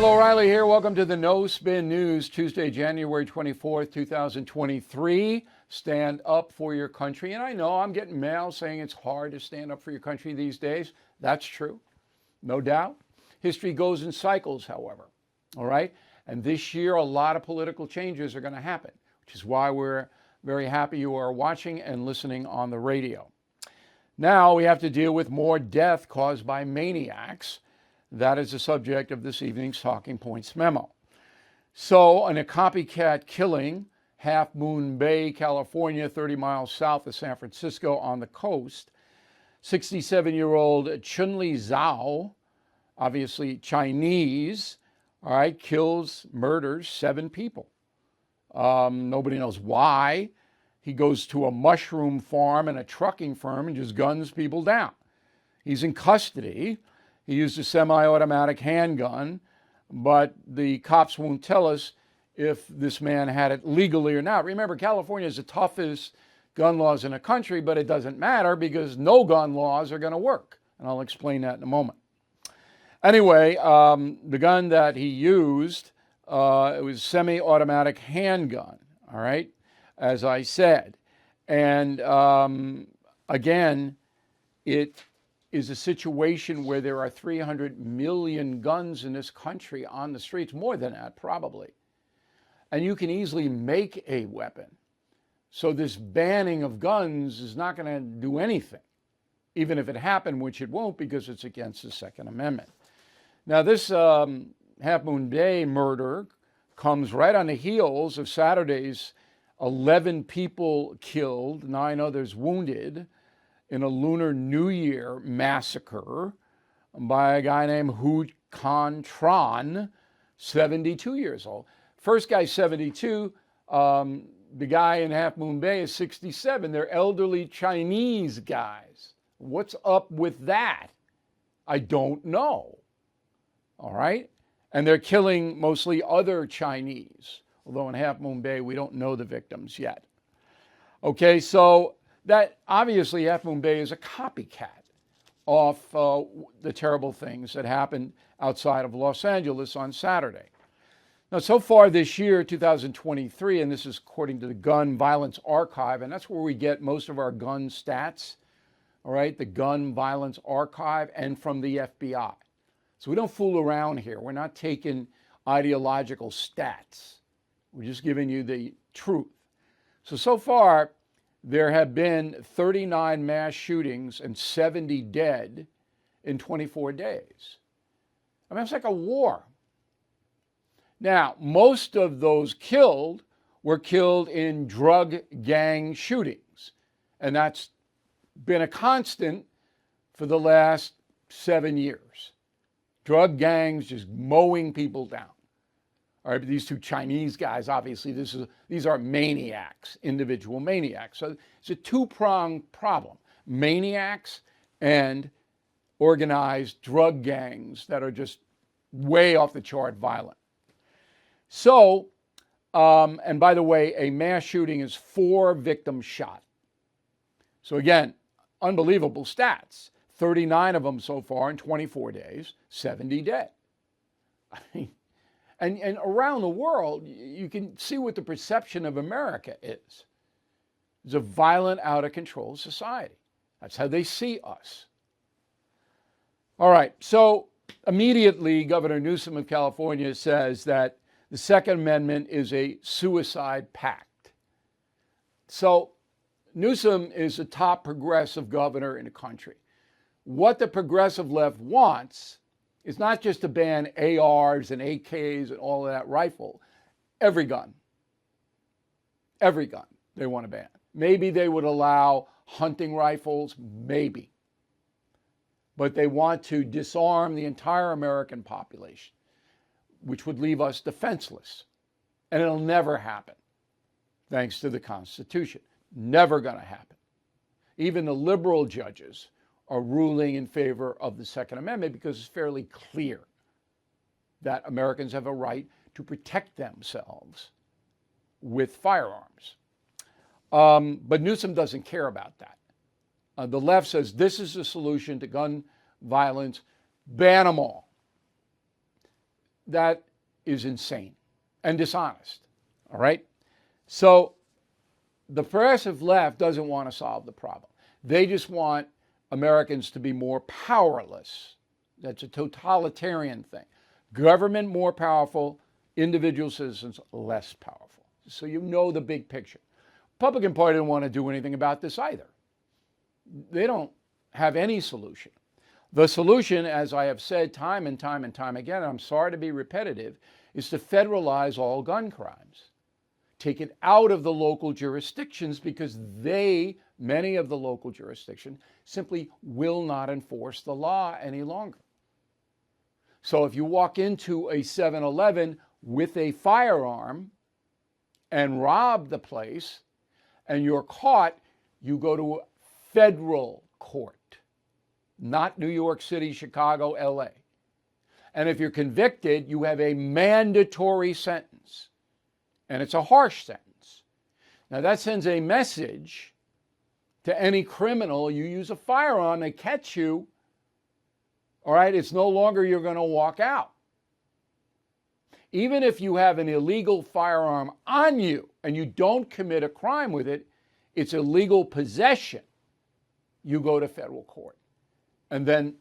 Bill O'Reilly here. Welcome to the No Spin News, Tuesday, January 24th, 2023. Stand up for your country. And I know I'm getting mail saying it's hard to stand up for your country these days. That's true. No doubt. History goes in cycles, however. All right. And this year, a lot of political changes are going to happen, which is why we're very happy you are watching and listening on the radio. Now we have to deal with more death caused by maniacs. That is the subject of this evening's Talking Points Memo. So, in a copycat killing, Half Moon Bay, California, 30 miles south of San Francisco on the coast, 67-year-old Chunli Zhao, obviously Chinese, all right, murders 7 people. Nobody knows why. He goes to a mushroom farm and a trucking firm and just guns people down. He's in custody. He used a semi-automatic handgun, but the cops won't tell us if this man had it legally or not. Remember, California is the toughest gun laws in the country, but it doesn't matter because no gun laws are going to work. And I'll explain that in a moment. Anyway, the gun that he used, it was a semi-automatic handgun, all right, as I said. And again, it is a situation where there are 300 million guns in this country on the streets, more than that probably. And you can easily make a weapon. So this banning of guns is not going to do anything, even if it happened, which it won't because it's against the Second Amendment. Now this Half Moon Bay murder comes right on the heels of Saturday's 11 people killed, 9 others wounded, in a Lunar New Year massacre by a guy named Hu Can Tran, 72 years old. First guy, 72. The guy in Half Moon Bay is 67. They're elderly Chinese guys. What's up with that? I don't know. All right? And they're killing mostly other Chinese, although in Half Moon Bay, we don't know the victims yet. Okay, so that obviously Half Moon Bay is a copycat of the terrible things that happened outside of Los Angeles on Saturday. Now, so far this year, 2023, and this is according to the Gun Violence Archive, and that's where we get most of our gun stats, all right, the Gun Violence Archive, and from the FBI. So we don't fool around here. We're not taking ideological stats. We're just giving you the truth. So far, there have been 39 mass shootings and 70 dead in 24 days. I mean, it's like a war. Now, most of those killed were killed in drug gang shootings. And that's been a constant for the last 7 years. Drug gangs just mowing people down. All right, but these 2 Chinese guys, obviously, these are maniacs, individual maniacs. So it's a 2-pronged problem. Maniacs and organized drug gangs that are just way off the chart violent. So, and by the way, a mass shooting is 4 victims shot. So again, unbelievable stats. 39 of them so far in 24 days, 70 dead. I mean, and around the world, you can see what the perception of America is. It's a violent, out-of-control society. That's how they see us. All right, so immediately, Governor Newsom of California says that the Second Amendment is a suicide pact. So Newsom is the top progressive governor in the country. What the progressive left wants is not just to ban ARs and AKs and all of that rifle. Every gun they want to ban. Maybe they would allow hunting rifles, maybe. But they want to disarm the entire American population, which would leave us defenseless. And it'll never happen, thanks to the Constitution. Never going to happen. Even the liberal judges are ruling in favor of the Second Amendment because it's fairly clear that Americans have a right to protect themselves with firearms. But Newsom doesn't care about that. The left says this is the solution to gun violence, ban them all. that is insane and dishonest. All right? So the progressive left doesn't want to solve the problem. They just want Americans to be more powerless. That's a totalitarian thing. Government more powerful, individual citizens less powerful. So you know the big picture. Republican Party don't want to do anything about this either. They don't have any solution. The solution, as I have said time and time and time again, and I'm sorry to be repetitive, is to federalize all gun crimes. Take it out of the local jurisdictions because many of the local jurisdictions, simply will not enforce the law any longer. So if you walk into a 7-Eleven with a firearm and rob the place and you're caught, you go to federal court, not New York City, Chicago, LA. And if you're convicted, you have a mandatory sentence. And it's a harsh sentence. Now that sends a message to any criminal. You use a firearm, they catch you, all right, it's no longer you're going to walk out. Even if you have an illegal firearm on you and you don't commit a crime with it, it's illegal possession. You go to federal court. And then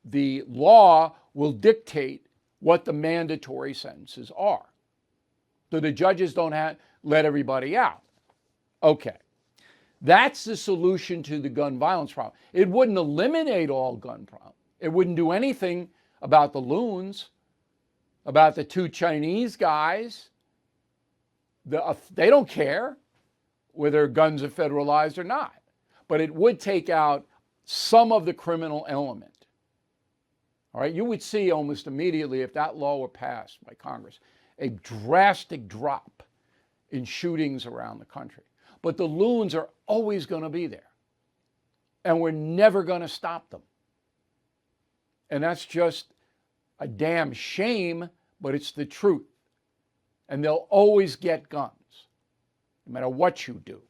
the law will dictate what the mandatory sentences are. So the judges don't let everybody out. Okay. That's the solution to the gun violence problem. It wouldn't eliminate all gun problems. It wouldn't do anything about the loons, about the 2 Chinese guys. They don't care whether guns are federalized or not. But it would take out some of the criminal element. All right, you would see almost immediately, if that law were passed by Congress, a drastic drop in shootings around the country. But the loons are always going to be there. And we're never going to stop them. And that's just a damn shame, but it's the truth. And they'll always get guns, no matter what you do.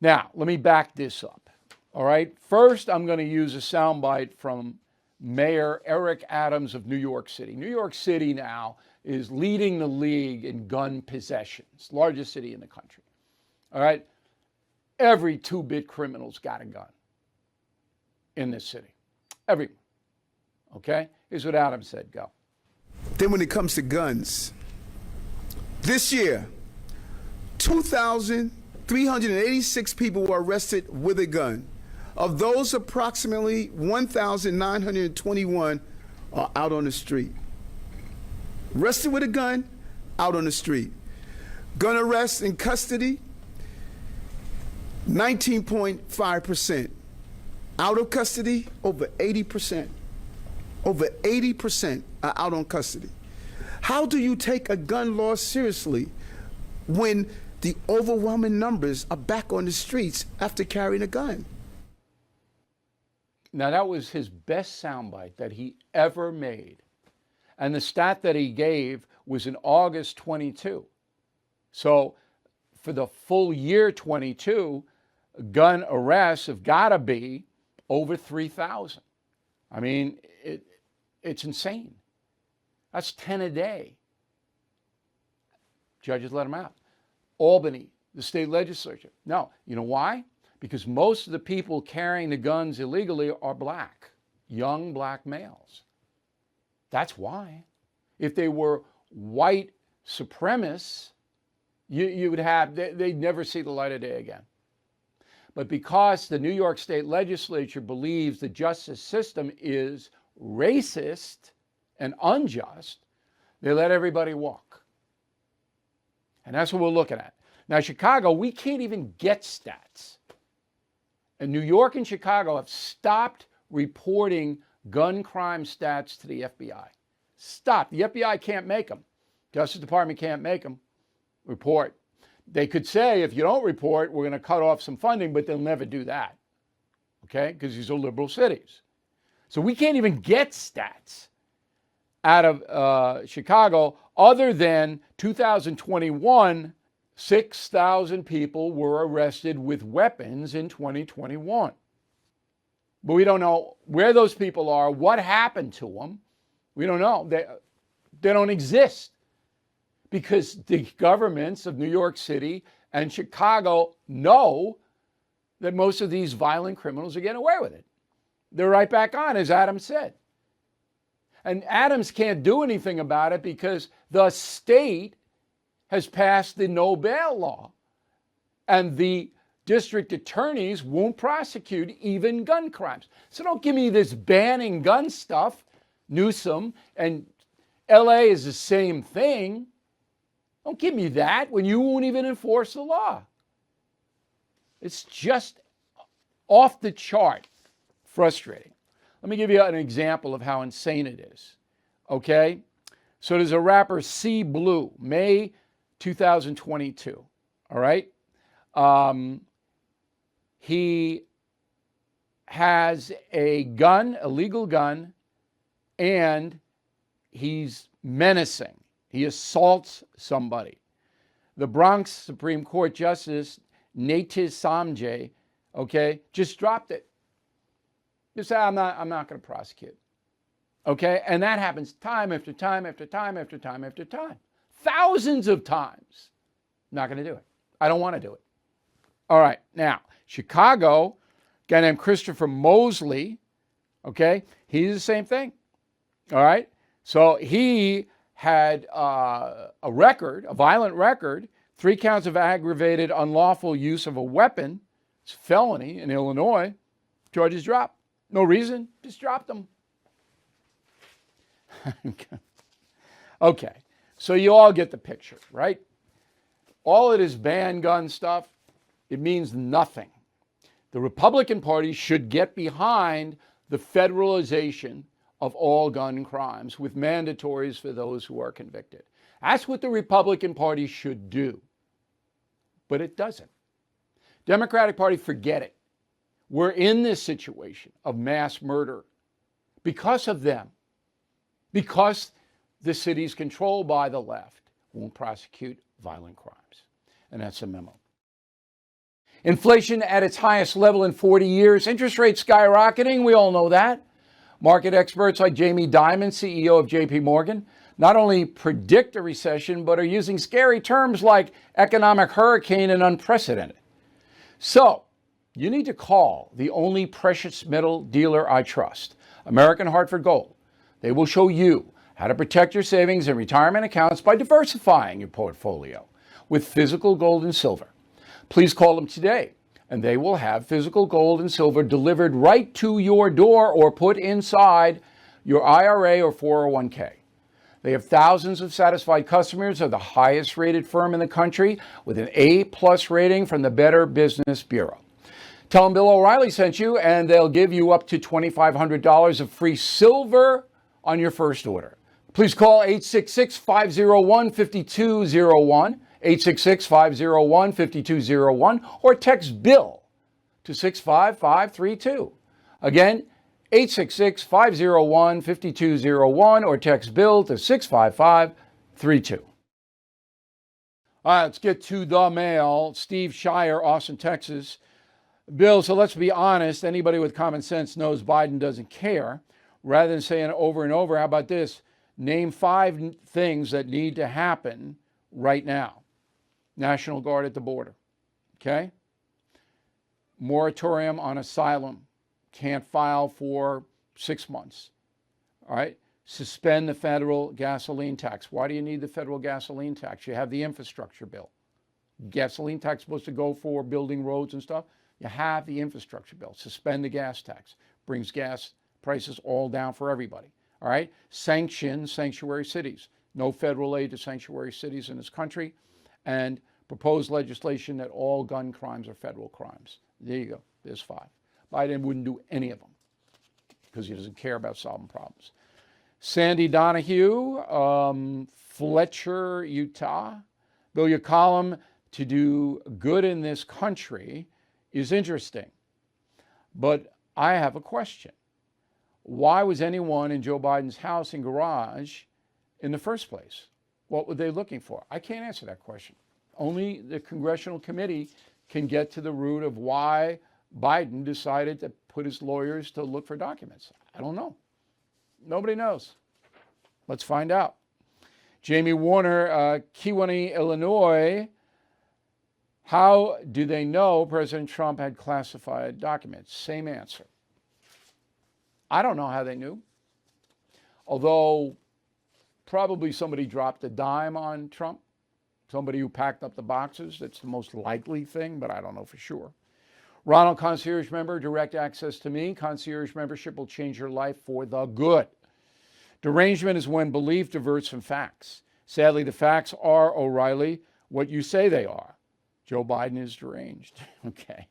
Now, let me back this up. All right, first I'm going to use a soundbite from Mayor Eric Adams of New York City. New York City now is leading the league in gun possessions, largest city in the country. All right, every 2-bit criminal's got a gun in this city. Everyone. Okay, here's what Adams said. Go. Then when it comes to guns, this year, 2,386 people were arrested with a gun. Of those, approximately 1,921 are out on the street. Arrested with a gun, out on the street. Gun arrests in custody, 19.5%. Out of custody, over 80%. Over 80% are out on custody. How do you take a gun law seriously when the overwhelming numbers are back on the streets after carrying a gun? Now, that was his best soundbite that he ever made. And the stat that he gave was in August 22. So for the full year 22, gun arrests have got to be over 3,000. I mean, it's insane. That's 10 a day. Judges let them out. Albany, the state legislature. No, you know why? Because most of the people carrying the guns illegally are black, young black males. That's why. If they were white supremacists, you would have, they'd never see the light of day again. But because the New York State legislature believes the justice system is racist and unjust, they let everybody walk. And that's what we're looking at. Now, Chicago, we can't even get stats. And New York and Chicago have stopped reporting gun crime stats to the FBI. Stop. The FBI can't make them. Justice Department can't make them. Report. They could say, if you don't report, we're going to cut off some funding, but they'll never do that. Okay? Because these are liberal cities. So we can't even get stats out of Chicago other than 2021. 6,000 people were arrested with weapons in 2021. But we don't know where those people are, what happened to them, We don't know. They don't exist because the governments of New York City and Chicago know that most of these violent criminals are getting away with it. They're right back on, as Adams said. And Adams can't do anything about it because the state has passed the no bail law. And the district attorneys won't prosecute even gun crimes. So don't give me this banning gun stuff. Newsom and LA is the same thing. Don't give me that when you won't even enforce the law. It's just off the chart frustrating. Let me give you an example of how insane it is. Okay? So there's a rapper, C Blue, May 2022. All right? He has a gun, a legal gun, and he's menacing. He assaults somebody. The Bronx Supreme Court Justice, Natiz Samjay, okay, just dropped it. Just said, I'm not going to prosecute. Okay? And that happens time after time after time after time after time. Thousands of times. Not going to do it. I don't want to do it. All right. Now, Chicago, a guy named Christopher Mosley, okay, he's the same thing. All right? So he had a record, a violent record, 3 counts of aggravated unlawful use of a weapon. It's a felony in Illinois. Charges dropped. No reason, just dropped them. Okay, so you all get the picture, right? All of this ban gun stuff, it means nothing. The Republican Party should get behind the federalization of all gun crimes with mandatories for those who are convicted. That's what the Republican Party should do. But it doesn't. Democratic Party, forget it. We're in this situation of mass murder because of them. Because the city's controlled by the left won't prosecute violent crimes. And that's a memo. Inflation at its highest level in 40 years. Interest rates skyrocketing. We all know that. Market experts like Jamie Dimon, CEO of JP Morgan, not only predict a recession, but are using scary terms like economic hurricane and unprecedented. So, you need to call the only precious metal dealer I trust, American Hartford Gold. They will show you how to protect your savings and retirement accounts by diversifying your portfolio with physical gold and silver. Please call them today, and they will have physical gold and silver delivered right to your door or put inside your IRA or 401k. They have thousands of satisfied customers, are the highest rated firm in the country with an A+ rating from the Better Business Bureau. Tell them Bill O'Reilly sent you, and they'll give you up to $2,500 of free silver on your first order. Please call 866-501-5201, 866-501-5201, or text BILL to 65532. Again, 866-501-5201, or text BILL to 65532. All right, let's get to the mail. Steve Shire, Austin, Texas. Bill, so let's be honest. Anybody with common sense knows Biden doesn't care. Rather than saying over and over, how about this? Name 5 things that need to happen right now. National Guard at the border. Okay? Moratorium on asylum. Can't file for 6 months. All right? Suspend the federal gasoline tax. Why do you need the federal gasoline tax? You have the infrastructure bill. Gasoline tax is supposed to go for building roads and stuff. You have the infrastructure bill. Suspend the gas tax. Brings gas prices all down for everybody. All right? Sanction sanctuary cities. No federal aid to sanctuary cities in this country. And propose legislation that all gun crimes are federal crimes. There you go. There's 5. Biden wouldn't do any of them because he doesn't care about solving problems. Sandy Donahue, Fletcher, Utah. Bill, your column to do good in this country is interesting. But I have a question. Why was anyone in Joe Biden's house and garage in the first place? What were they looking for? I can't answer that question. Only the congressional committee can get to the root of why Biden decided to put his lawyers to look for documents. I don't know. Nobody knows. Let's find out. Jamie Warner, Kewanee, Illinois. How do they know President Trump had classified documents? Same answer. I don't know how they knew. Although probably somebody dropped a dime on Trump, somebody who packed up the boxes. That's the most likely thing, but I don't know for sure. Ronald, concierge member, direct access to me. Concierge membership will change your life for the good. Derangement is when belief diverts from facts. Sadly, the facts are, O'Reilly, what you say they are. Joe Biden is deranged. Okay.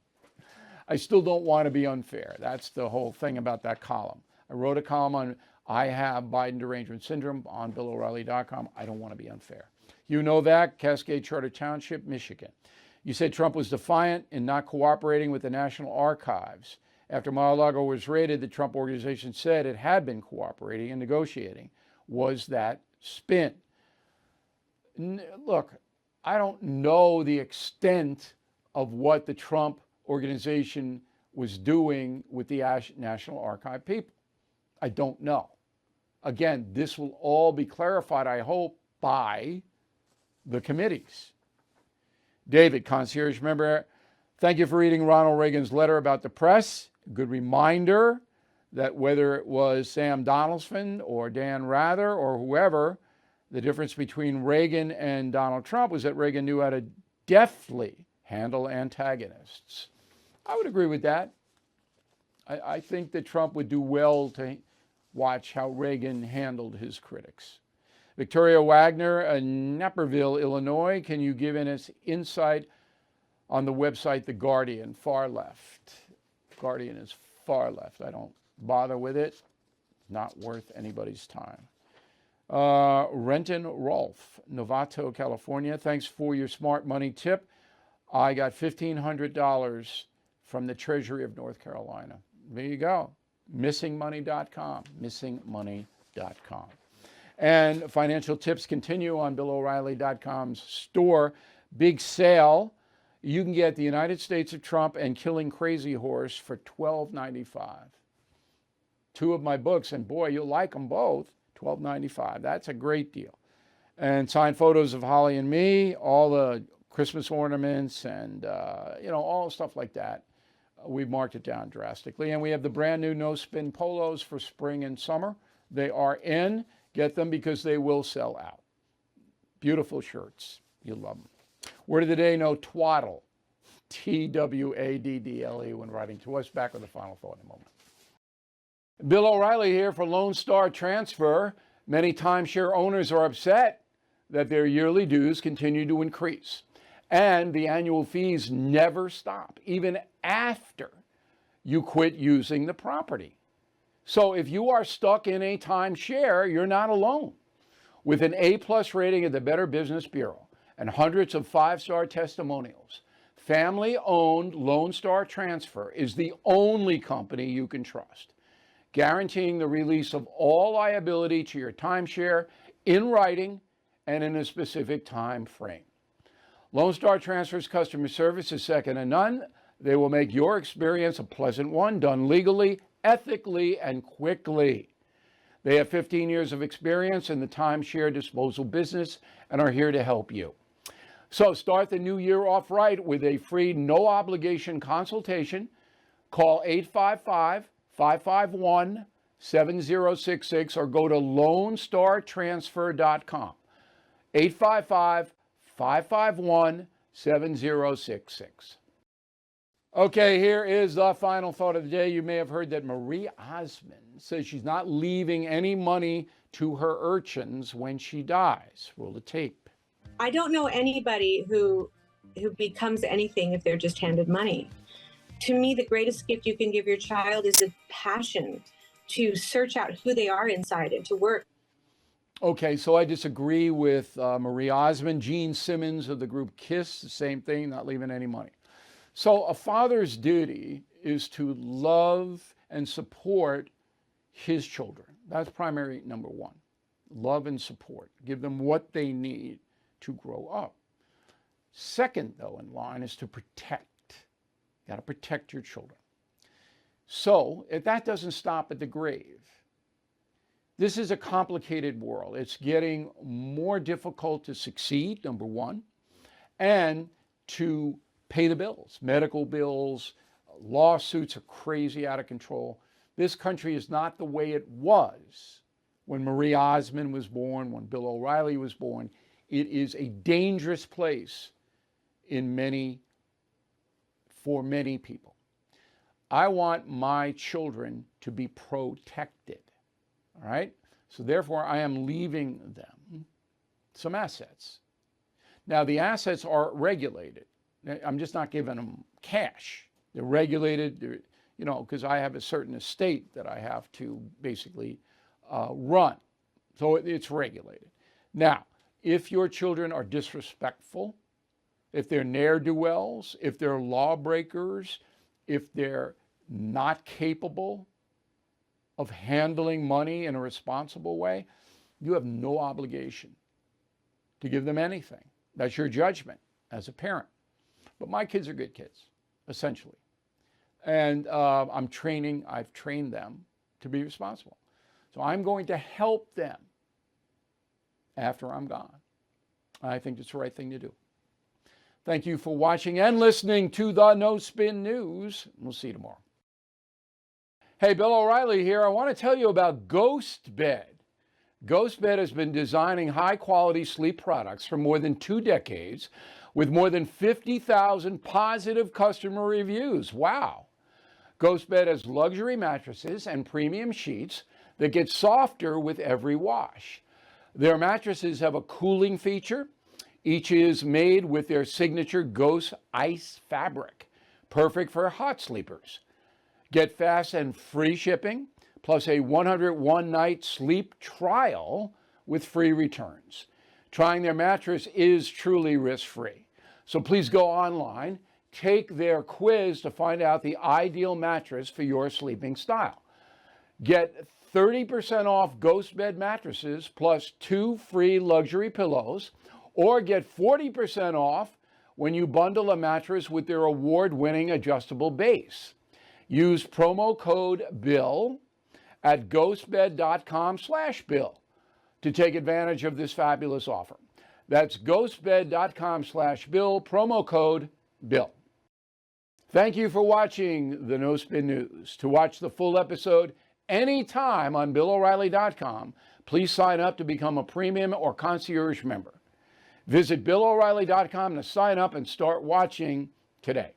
I still don't want to be unfair. That's the whole thing about that column. I wrote a column on I have Biden derangement syndrome on BillO'Reilly.com. I don't want to be unfair. You know that, Cascade Charter Township, Michigan. You said Trump was defiant in not cooperating with the National Archives. After Mar-a-Lago was raided, the Trump organization said it had been cooperating and negotiating. Was that spin? Look, I don't know the extent of what the Trump organization was doing with the National Archive people. I don't know. Again, this will all be clarified, I hope, by the committees. David, concierge member, thank you for reading Ronald Reagan's letter about the press. Good reminder that whether it was Sam Donaldson or Dan Rather or whoever, the difference between Reagan and Donald Trump was that Reagan knew how to deftly handle antagonists. I would agree with that. I think that Trump would do well to watch how Reagan handled his critics. Victoria Wagner, Naperville, Illinois. Can you give us insight on the website The Guardian? Far left. Guardian is far left. I don't bother with it. Not worth anybody's time. Renton Rolf, Novato, California. Thanks for your smart money tip. I got $1,500 from the Treasury of North Carolina. There you go. Missingmoney.com. Missingmoney.com. And financial tips continue on BillO'Reilly.com's store. Big sale. You can get The United States of Trump and Killing Crazy Horse for $12.95. Two of my books, and boy, you'll like them both. $12.95. That's a great deal. And signed photos of Holly and me, all the Christmas ornaments and, all stuff like that. We've marked it down drastically. And we have the brand new No Spin Polos for spring and summer. They are in. Get them because they will sell out. Beautiful shirts. You'll love them. Word of the day, no twaddle. TWADDLE when writing to us. Back with the final thought in a moment. Bill O'Reilly here for Lone Star Transfer. Many timeshare owners are upset that their yearly dues continue to increase. And the annual fees never stop, even after you quit using the property. So if you are stuck in a timeshare, you're not alone. With an A+ rating at the Better Business Bureau and hundreds of 5-star testimonials, family-owned Lone Star Transfer is the only company you can trust, guaranteeing the release of all liability to your timeshare in writing and in a specific time frame. Lone Star Transfer's customer service is second to none. They will make your experience a pleasant one, done legally, ethically, and quickly. They have 15 years of experience in the timeshare disposal business and are here to help you. So start the new year off right with a free, no-obligation consultation. Call 855-551-7066 or go to LoneStarTransfer.com. 855-551-7066. Okay, here is the final thought of the day. You may have heard that Marie Osmond says she's not leaving any money to her urchins when she dies. Roll the tape. I don't know anybody who becomes anything if they're just handed money. To me, the greatest gift you can give your child is a passion to search out who they are inside and to work. Okay, so I disagree with Marie Osmond. Gene Simmons of the group KISS, the same thing, not leaving any money. So a father's duty is to love and support his children. That's primary number one. Love and support. Give them what they need to grow up. Second, though, in line is to protect. You got to protect your children. So if that doesn't stop at the grave, This is a complicated world. It's getting more difficult to succeed, number one, and to pay the bills. Medical bills, lawsuits are crazy, out of control. This country is not the way it was when Marie Osmond was born, when Bill O'Reilly was born. It is a dangerous place for many people. I want my children to be protected, all right? So therefore, I am leaving them some assets. Now, the assets are regulated. I'm just not giving them cash. They're regulated, because I have a certain estate that I have to basically run. So it's regulated. Now, if your children are disrespectful, if they're ne'er-do-wells, if they're lawbreakers, if they're not capable of handling money in a responsible way, you have no obligation to give them anything. That's your judgment as a parent. But my kids are good kids, essentially. And I've trained them to be responsible. So I'm going to help them after I'm gone. I think it's the right thing to do. Thank you for watching and listening to the No Spin News. We'll see you tomorrow. Hey, Bill O'Reilly here. I want to tell you about Ghostbed. Ghostbed has been designing high-quality sleep products for more than 2 decades with more than 50,000 positive customer reviews. Wow. Ghostbed has luxury mattresses and premium sheets that get softer with every wash. Their mattresses have a cooling feature. Each is made with their signature Ghost Ice fabric, perfect for hot sleepers. Get fast and free shipping, plus a 101-night sleep trial with free returns. Trying their mattress is truly risk-free. So please go online, take their quiz to find out the ideal mattress for your sleeping style. Get 30% off Ghostbed mattresses plus 2 free luxury pillows, or get 40% off when you bundle a mattress with their award-winning adjustable base. Use promo code BILL at ghostbed.com/bill to take advantage of this fabulous offer. That's ghostbed.com/bill, promo code BILL. Thank you for watching the No Spin News. To watch the full episode anytime on BillO'Reilly.com, please sign up to become a premium or concierge member. Visit BillO'Reilly.com to sign up and start watching today.